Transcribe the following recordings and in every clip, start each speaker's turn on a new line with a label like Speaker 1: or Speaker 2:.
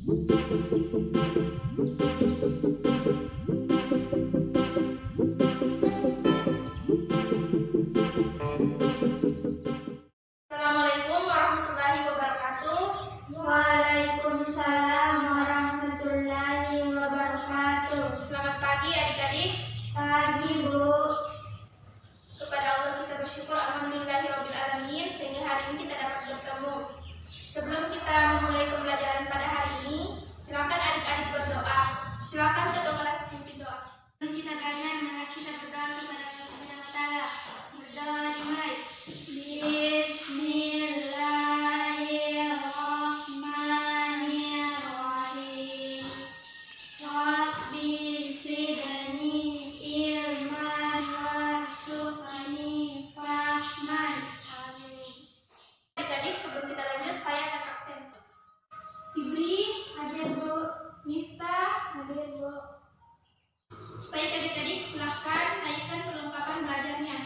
Speaker 1: Assalamualaikum warahmatullahi wabarakatuh.
Speaker 2: Waalaikumsalam warahmatullahi wabarakatuh.
Speaker 1: Selamat pagi adik-adik.
Speaker 2: Pagi, Bu.
Speaker 1: Kepada Allah kita bersyukur, alhamdulillahirobbilalamin, sehingga hari ini kita dapat bertemu. Sebelum kita memulai pembelajaran pada hari ini, silakan adik-adik berdoa. Silakan ketua kelas pimpin doa.
Speaker 2: Kita kalian, mari kita berdoa kepada Allah Subhanahu wa Ta'ala. Berdoa dimulai. Bismillahirrahmanirrahim. Rabbi zidni ilman warzuqni fahman. Amin.
Speaker 1: Adik-adik, sebelum kita lanjut, saya akan absen.
Speaker 2: Fibri, hadir, Bu.
Speaker 1: Miftah.
Speaker 2: Hadir, Bu.
Speaker 1: Baik adik-adik, silakan naikkan perlengkapan belajarnya.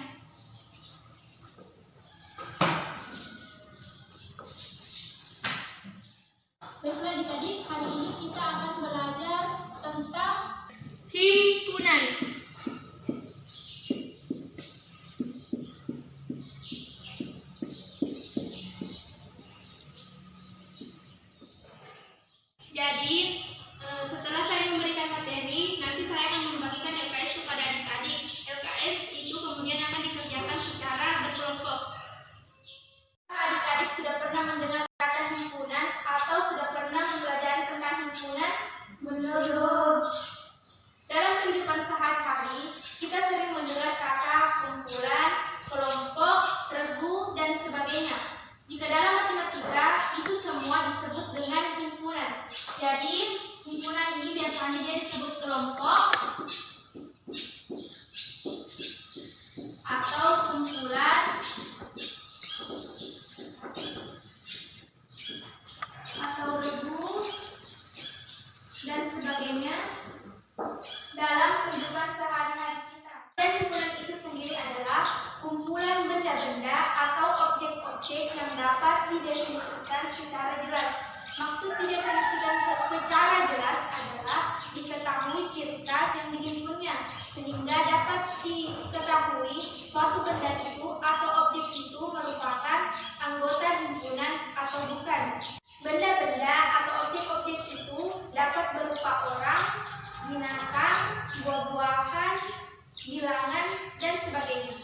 Speaker 1: Baiklah adik-adik, hari ini kita akan belajar tentang himpunan. Jadi, setelah saya memberikan materi, nanti saya akan membagikan LKS kepada adik-adik. LKS itu kemudian akan dikerjakan secara berkelompok. Adik-adik sudah pernah mendengar kata himpunan atau sudah pernah mempelajari tentang himpunan?
Speaker 2: Belum.
Speaker 1: Dalam kehidupan sehari-hari, kita sering mendengar kata kumpulan, kelompok, regu, dan sebagainya. Jika dalam matematika, itu semua disebut dengan himpunan. Jadi, himpunan ini biasanya dia disebut kelompok atau kumpulan atau regu dan sebagainya dalam kehidupan sehari-hari kita. Dan himpunan itu sendiri adalah kumpulan benda-benda atau objek-objek yang dapat didefinisikan secara jelas. Maksud didefinisikan secara jelas adalah diketahui ciri khas yang dihimpunnya, sehingga dapat diketahui suatu benda itu atau objek itu merupakan anggota himpunan atau bukan. Benda-benda atau objek-objek itu dapat berupa orang, binatang, buah-buahan, bilangan, dan sebagainya.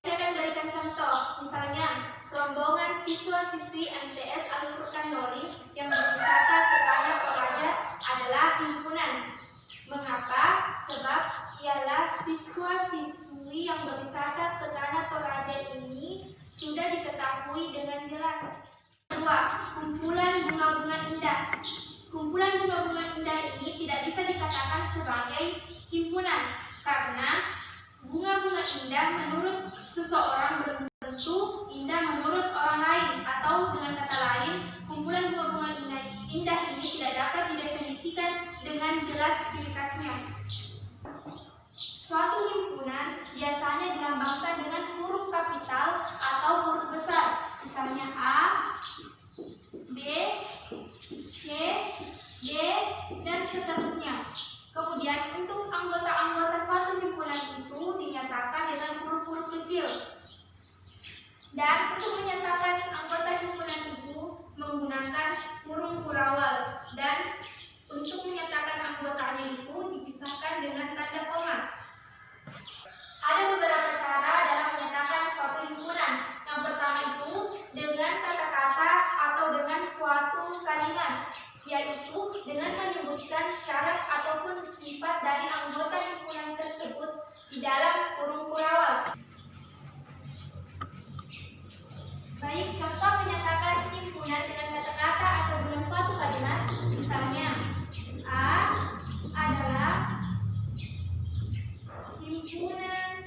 Speaker 1: Saya akan berikan contoh, misalnya rombongan siswa-siswi MTS Al-Furqan Nuri yang berwisata ke Tanah Toraja adalah himpunan. Mengapa? Sebab ialah siswa-siswi yang berwisata ke Tanah Toraja ini sudah diketahui dengan jelas. Kedua, kumpulan bunga-bunga indah. Kumpulan bunga-bunga indah ini tidak bisa dikatakan sebagai himpunan karena bunga-bunga indah menurut seseorang belum tentu indah menurut orang lain, atau dengan kata lain, kumpulan bunga-bunga indah ini tidak dapat didefinisikan dengan jelas ciri khasnya. Suatu himpunan biasanya dilambangkan dengan huruf kapital atau huruf besar, misalnya A, B, C, D, dan seterusnya. Kemudian untuk anggota-anggota suatu himpunan itu dinyatakan dengan huruf-huruf kecil. Dan untuk menyatakan anggota himpunan itu menggunakan huruf kurawal, dan untuk menyatakan anggotanya itu dipisahkan dengan tanda koma. Ada beberapa cara dalam menyatakan suatu himpunan. Yang pertama itu dengan kata-kata atau dengan suatu kalimat, yaitu dengan menyebutkan syarat ataupun sifat dari anggota himpunan tersebut di dalam huruf kurawal. Baik, contoh menyatakan himpunan dengan kata-kata atau dengan suatu kalimat, misalnya A adalah himpunan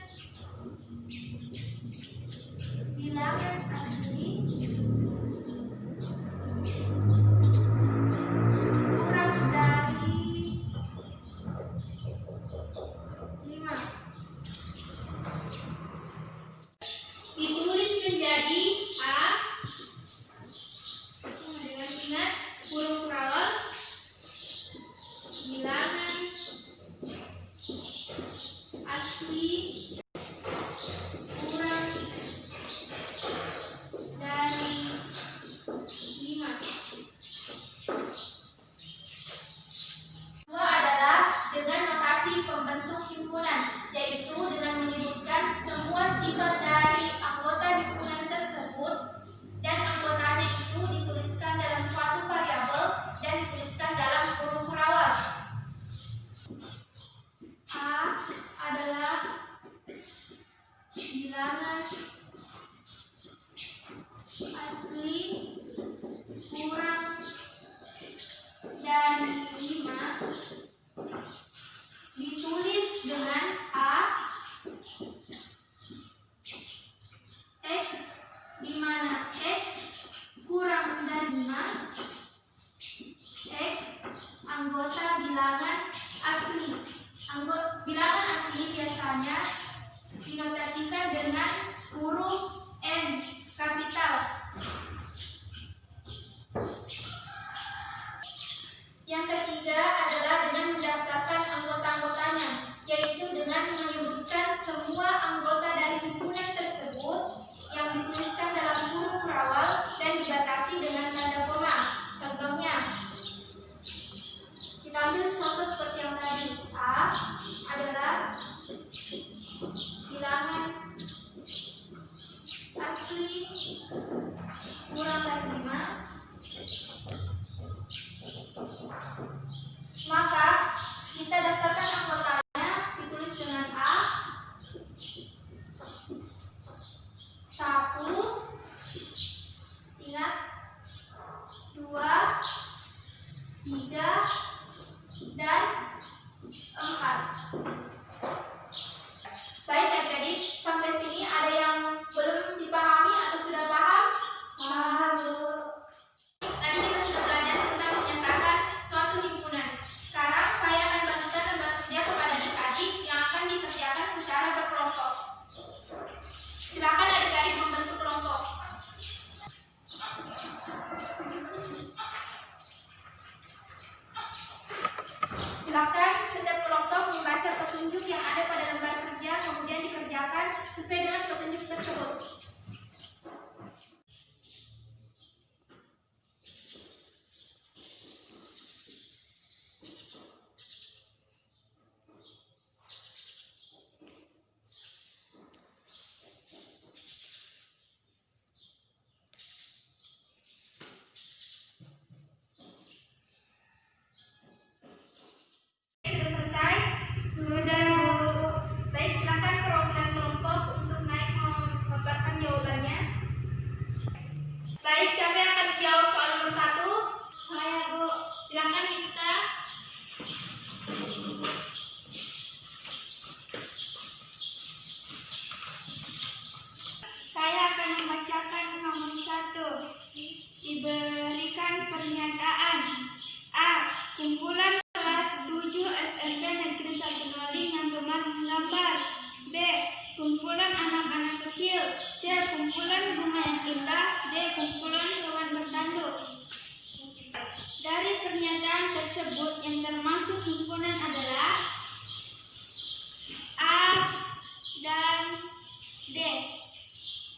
Speaker 2: Dari pernyataan tersebut yang termasuk himpunan adalah A dan D.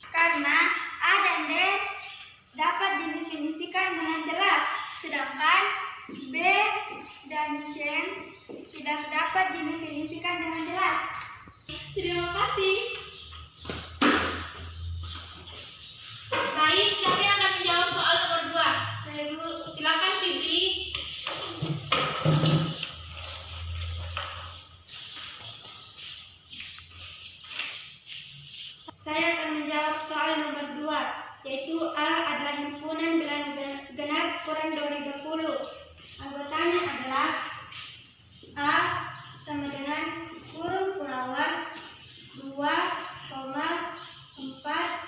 Speaker 2: Karena A dan D dapat didefinisikan dengan jelas, sedangkan B dan C tidak dapat didefinisikan dengan jelas. Terima kasih.
Speaker 1: Baik, siapa yang akan menjawab soal nomor 2?
Speaker 2: Saya Bu.
Speaker 1: Silakan Fibri.
Speaker 2: Saya akan menjawab soal nomor 2, yaitu A adalah himpunan bilangan genap kurang dari 20. Anggotanya adalah A sama dengan kurung Gunawan 2, 4, 6, 8,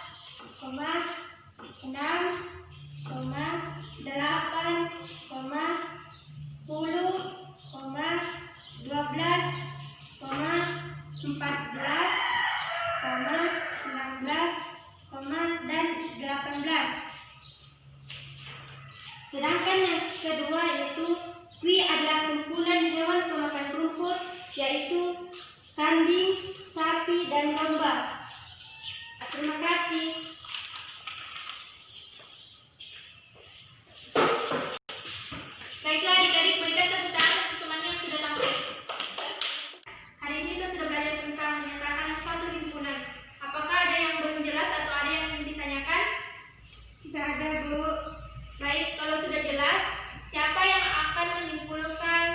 Speaker 2: 10, 12, 14, 16, dan 18. Sedangkan yang kedua yaitu Q adalah kumpulan hewan pemakan rumput, yaitu kambing, sapi, dan domba. Terima kasih.
Speaker 1: Baiklah adik-adik, berikan tepuk tangan untuk temannya yang sudah tampil. Hari ini kita sudah belajar tentang menyatakan suatu himpunan. Apakah ada yang belum jelas atau ada yang ingin ditanyakan?
Speaker 2: Tidak ada, Bu.
Speaker 1: Baik, kalau sudah jelas, siapa yang akan menyimpulkan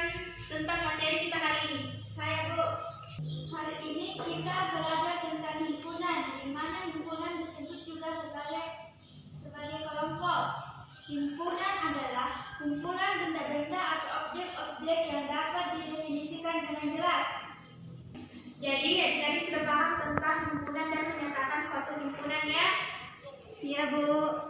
Speaker 1: tentang materi kita hari ini?
Speaker 2: Saya, Bu. Hari ini kita belajar tentang himpunan, di mana himpunan disebut juga sebagai kelompok. Himpunan adalah kumpulan benda-benda atau objek-objek yang dapat didefinisikan dengan jelas.
Speaker 1: Jadi, adik-adik sudah paham tentang himpunan dan menyatakan suatu himpunan ya?
Speaker 2: Iya, Bu.